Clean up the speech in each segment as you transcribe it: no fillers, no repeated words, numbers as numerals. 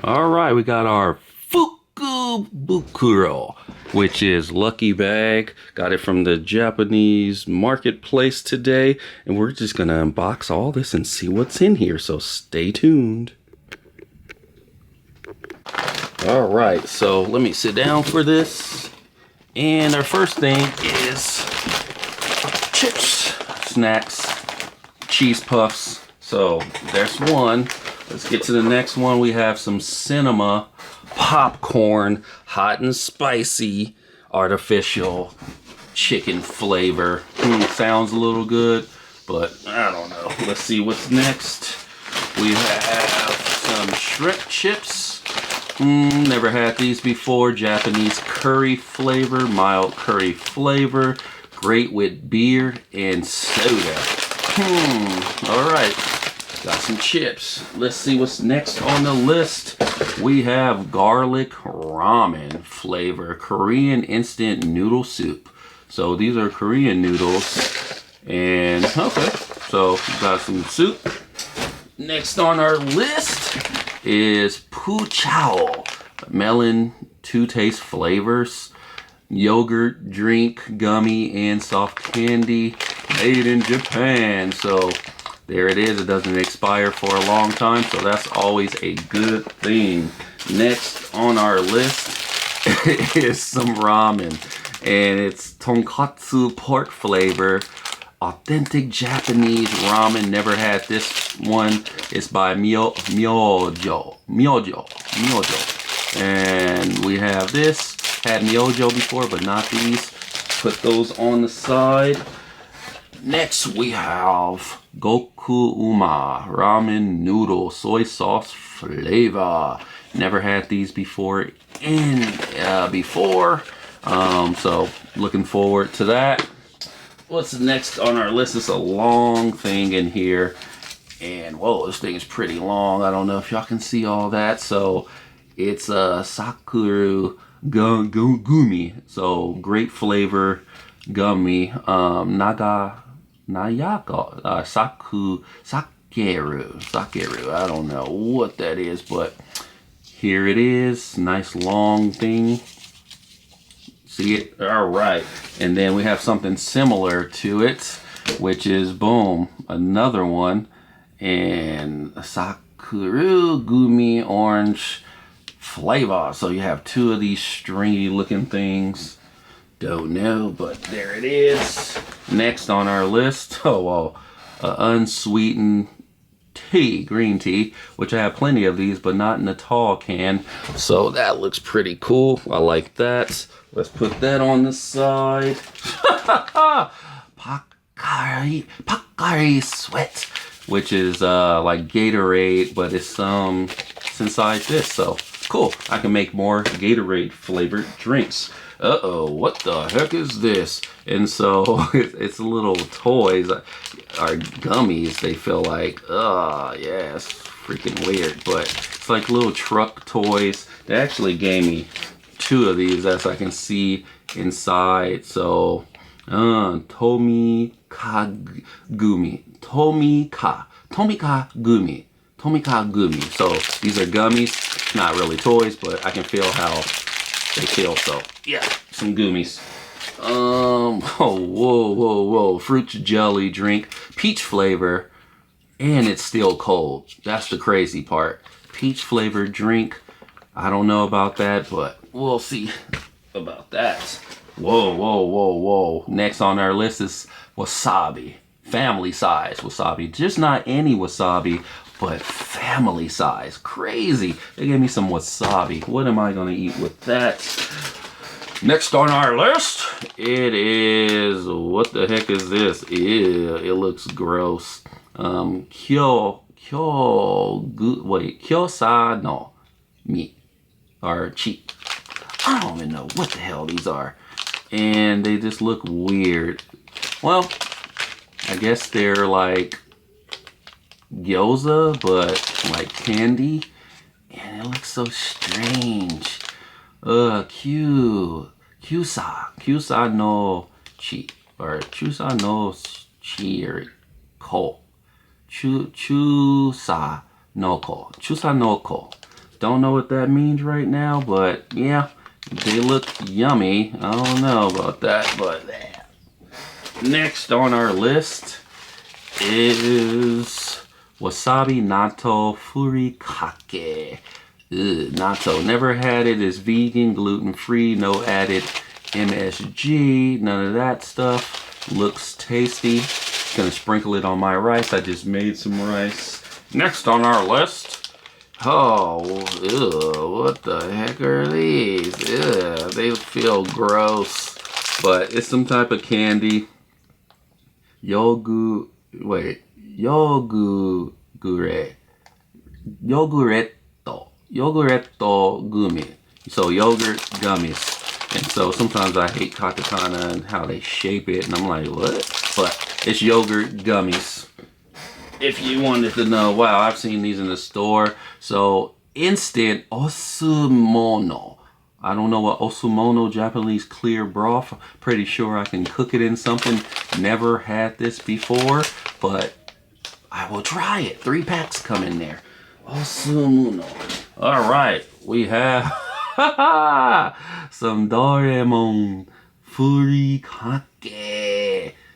All right, we got our Fukubukuro, which is lucky bag. Got it from the Japanese marketplace today, and we're just gonna unbox all this and see what's in here, so stay tuned. All right, so let me sit down for this. And our first thing is chips, snacks, cheese puffs. So there's one. Let's get to the next one. We have some cinema popcorn, hot and spicy, artificial chicken flavor. Sounds a little good, but I don't know. Let's see what's next. We have some shrimp chips. Never had these before. Japanese curry flavor, mild curry flavor, great with beer and soda. All right. Got some chips. Let's see what's next on the list. We have garlic ramen flavor, Korean instant noodle soup. So these are Korean noodles. And okay, so we got some soup. Next on our list is Puchao, melon, two taste flavors, yogurt, drink, gummy, and soft candy, made in Japan. So there it is. It doesn't expire for a long time, so that's always a good thing. Next on our list is some ramen, and it's tonkatsu pork flavor, authentic Japanese ramen. Never had this one. It's by Myojo. And we have this. Had Myojo before, but not these. Put those on the side. Next we have Goku Uma ramen noodle soy sauce flavor. Never had these before so looking forward to that. What's next on our list? Is a long thing in here, and whoa, this thing is pretty long. I don't know if y'all can see all that. So it's a Sakura Gummy, so great flavor gummy. Nayaka, Sakeru. I don't know what that is, but here it is. Nice long thing. See it? All right. And then we have something similar to it, which is boom, another one. And Sakura Gumi orange flavor. So you have two of these stringy looking things. Don't know, but there it is. Next on our list, unsweetened tea, green tea, which I have plenty of these, but not in a tall can. So that looks pretty cool. I like that. Let's put that on the side. Pakari Sweat, which is like Gatorade, but it's inside this. So cool. I can make more Gatorade flavored drinks. What the heck is this? And so it's little toys, or gummies. They feel like, yeah, it's freaking weird, but it's like little truck toys. They actually gave me two of these, as I can see inside. So Tomika Gumi. So these are gummies, not really toys, but I can feel how they feel. So yeah, some Gummies. Whoa. Fruit jelly drink, peach flavor, and it's still cold. That's the crazy part. Peach flavored drink. I don't know about that, but we'll see about that. Whoa. Next on our list is wasabi. Family size wasabi. Just not any wasabi, but family size. Crazy. They gave me some wasabi. What am I gonna eat with that? Next on our list, it is, what the heck is this? Ew, it looks gross. Kyosa no mi, or chi. I don't even know what the hell these are. And they just look weird. Well, I guess they're like gyoza, but like candy. And it looks so strange. Kyusa no chi, or Chusa no chi, or ko. Chusa no ko. Don't know what that means right now, but yeah, they look yummy. I don't know about that, but yeah. Next on our list is wasabi natto furikake. Natto, never had it. It's vegan, gluten-free, no added MSG, none of that stuff. Looks tasty. Gonna sprinkle it on my rice. I just made some rice. Next on our list, oh, ew, what the heck are these? Ew, they feel gross, but it's some type of candy. Yoguretto gummy. So yogurt gummies. And so sometimes I hate katakana and how they shape it, and I'm like, what? But it's yogurt gummies. If you wanted to know, wow, I've seen these in the store. So instant Osomono. I don't know what Osomono Japanese clear broth. Pretty sure I can cook it in something. Never had this before, but I will try it. 3 packs come in there. Osomono. All right, we have some Doraemon furikake.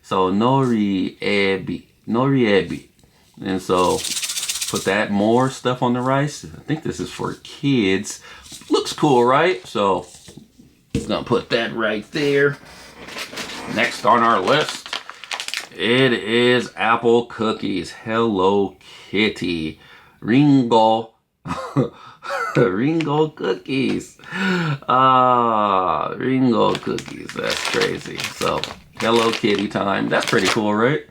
So nori ebi. And so put that more stuff on the rice. I think this is for kids. Looks cool, right? So I'm gonna put that right there. Next on our list, it is apple cookies. Hello Kitty. Ringo. Ringo cookies. Ringo cookies. That's crazy. So Hello Kitty time. That's pretty cool, right?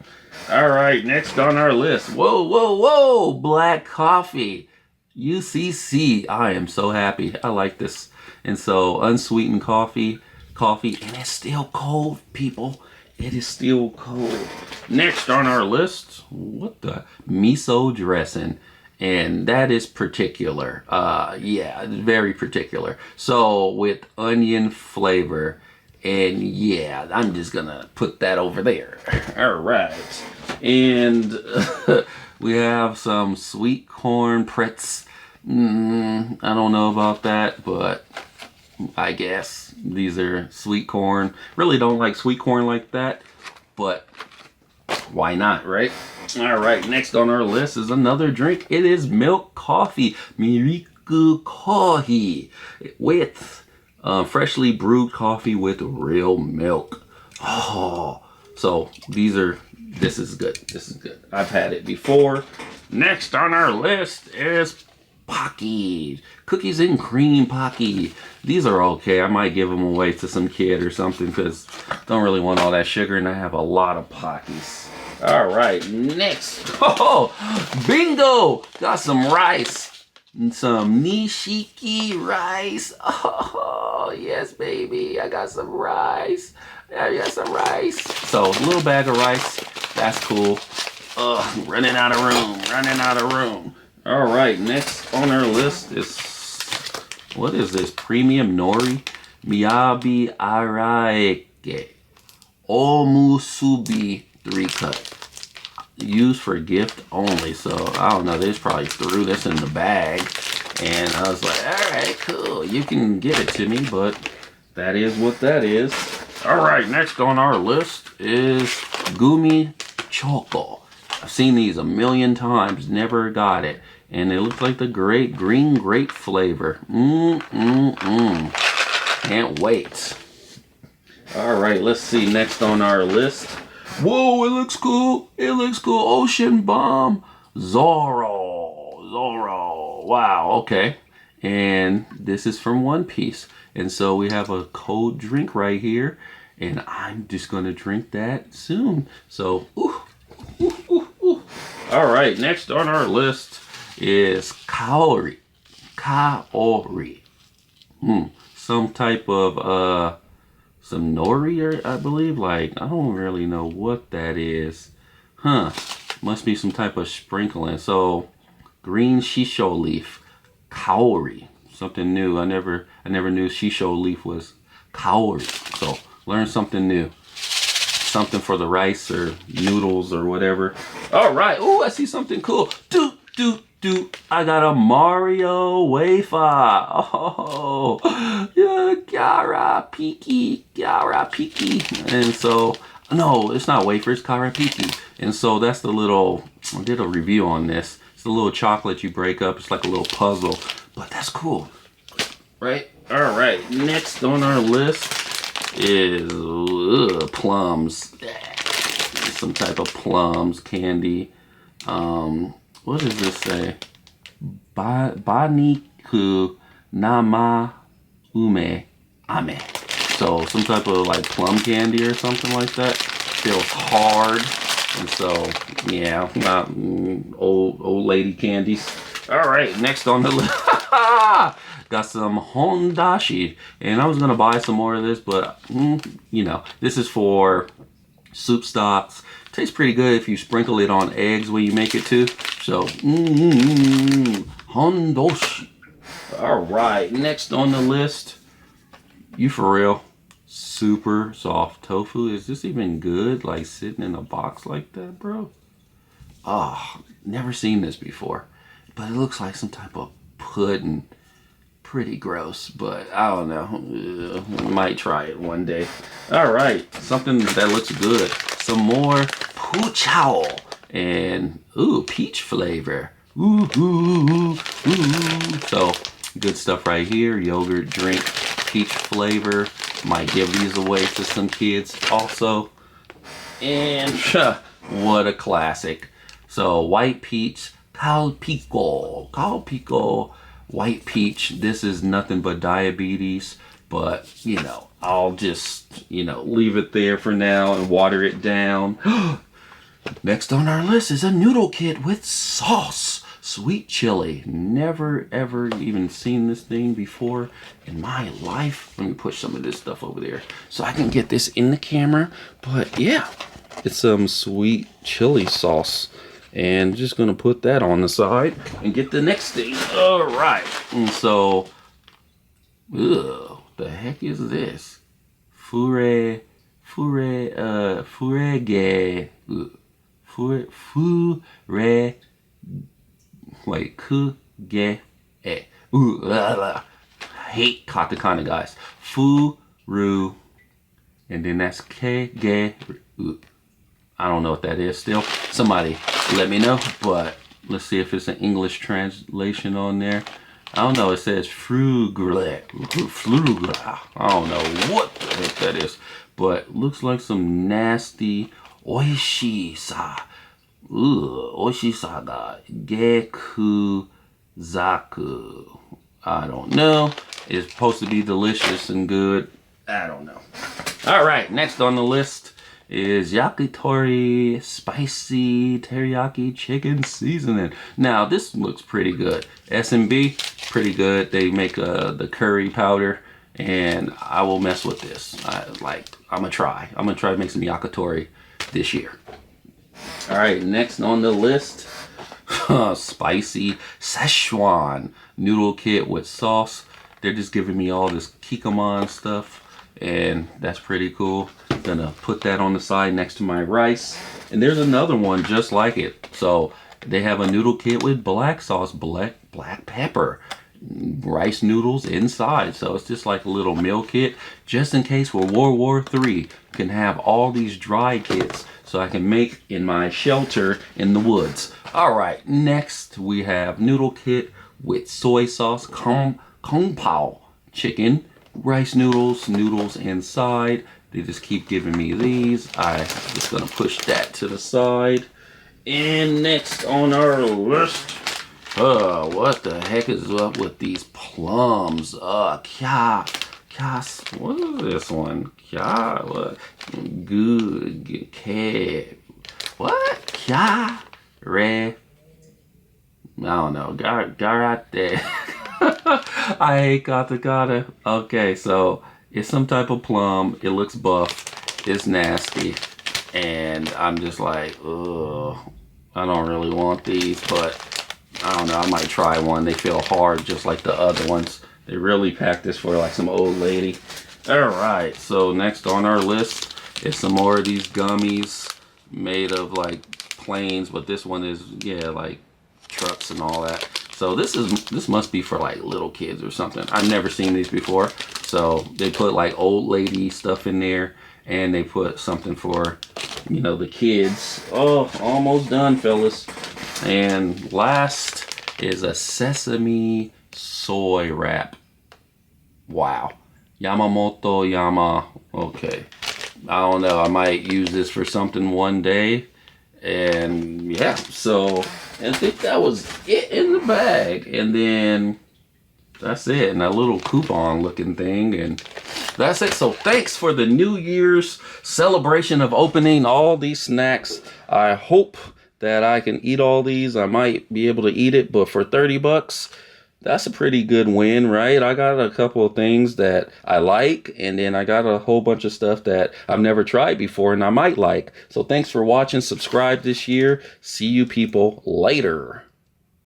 All right, next on our list. Whoa. Black coffee. UCC. I am so happy. I like this. And so unsweetened coffee, and it's still cold, people. It is still cold. Next on our list, what the? Miso dressing. And that is particular. Yeah, very particular. So with onion flavor. And yeah, I'm just gonna put that over there. All right. And we have some sweet corn pretz. I don't know about that, but I guess these are sweet corn. Really don't like sweet corn like that, but why not, right? All right, next on our list is another drink. It is milk coffee, Miriku Coffee, with freshly brewed coffee with real milk. Oh, so this is good. This is good. I've had it before. Next on our list is Pocky. Cookies and cream Pocky. These are okay. I might give them away to some kid or something because I don't really want all that sugar, and I have a lot of Pockies. All right, next. Oh, bingo! Got some rice. Some nishiki rice. Oh, yes, baby. I got some rice. I got some rice. So, a little bag of rice. That's cool. Ugh, running out of room. All right, next on our list is, what is this? Premium Nori Miyabi Araeke Omusubi 3-cut. Used for gift only. So, I don't know. They just probably threw this in the bag. And I was like, all right, cool. You can give it to me, but that is what that is. All right, next on our list is Goomy Choco. I've seen these a million times, never got it. And it looks like the green grape flavor. Can't wait. All right, let's see next on our list. Whoa, it looks cool. Ocean Bomb Zorro. Wow, okay. And this is from One Piece. And so we have a cold drink right here. And I'm just going to drink that soon. So, ooh. All right, next on our list is Kaori. Some type of, some Nori, I believe. Like, I don't really know what that is. Must be some type of sprinkling. So, green shisho leaf. Kaori. Something new. I never knew shisho leaf was kaori. So, learn something new. Something for the rice or noodles or whatever. All right. Ooh, I see something cool. Dude, I got a Mario wafer. Oh, yeah, Gara Piki. And so, no, it's not wafer, it's Gara Piki. And so that's the little, I did a review on this. It's the little chocolate you break up. It's like a little puzzle, but that's cool, right? All right, next on our list is plums. Some type of plums candy. What does this say? Baniku nama ume ame. So some type of like plum candy or something like that. Feels hard, and so yeah, not old lady candies. All right, next on the list, got some Hondashi, and I was gonna buy some more of this, but you know, this is for soup stocks. Tastes pretty good if you sprinkle it on eggs when you make it too. So, Hondashi. All right, next on the list, you for real, super soft tofu. Is this even good? Like sitting in a box like that, bro? Oh, never seen this before, but it looks like some type of pudding. Pretty gross, but I don't know. Might try it one day. All right, something that looks good. Some more puchao and peach flavor. So good stuff right here. Yogurt drink, peach flavor. Might give these away to some kids also. And what a classic. So white peach, Calpico. White peach. This is nothing but diabetes, but you know, I'll just, you know, leave it there for now and water it down. Next on our list is a noodle kit with sauce, sweet chili. Never ever even seen this thing before in my life. Let me push some of this stuff over there so I can get this in the camera. But yeah, it's some sweet chili sauce. And just gonna put that on the side and get the next thing. All right. And so, the heck is this? Furege, wait, kuge, hate katakana, guys. Furu, and then that's kege. I don't know what that is still. Somebody let me know, but let's see if it's an English translation on there. I don't know. It says frugle. I don't know what the heck that is, but looks like some nasty oishisa. Oishisa ga gekuzaku. I don't know. It's supposed to be delicious and good. I don't know. All right, next on the list is yakitori spicy teriyaki chicken seasoning. Now this looks pretty good. S&B, pretty good. They make the curry powder, and I will mess with this. I'm gonna try to make some yakitori this year. All right, next on the list, spicy Szechuan noodle kit with sauce. They're just giving me all this kikkoman stuff, and that's pretty cool. Gonna put that on the side next to my rice. And there's another one just like it. So they have a noodle kit with black sauce, black pepper, rice noodles inside. So it's just like a little meal kit, just in case for World War III. Can have all these dry kits so I can make in my shelter in the woods. All right, next we have noodle kit with soy sauce, kung pao chicken, rice noodles inside. They just keep giving me these. I'm just gonna push that to the side. And next on our list, what the heck is up with these plums? What is this one? What? Good, what? Re. I don't know. Garate. I hate katakana. Okay, so it's some type of plum. It looks buff. It's nasty. And I'm just like, ugh. I don't really want these, but I don't know. I might try one. They feel hard just like the other ones. They really packed this for like some old lady. Alright, so next on our list is some more of these gummies made of like planes, but this one is, yeah, like trucks and all that. So this must be for like little kids or something. I've never seen these before. So they put like old lady stuff in there, and they put something for, you know, the kids. Oh, almost done, fellas. And last is a sesame soy wrap. Wow. Yamamoto Yama. Okay. I don't know. I might use this for something one day. And yeah, so I think that was it in the bag. And then that's it. And a little coupon looking thing. And that's it. So thanks for the New Year's celebration of opening all these snacks. I hope that I can eat all these. I might be able to eat it, but for 30 bucks, that's a pretty good win, right? I got a couple of things that I like, and then I got a whole bunch of stuff that I've never tried before and I might like. So thanks for watching. Subscribe this year. See you people later.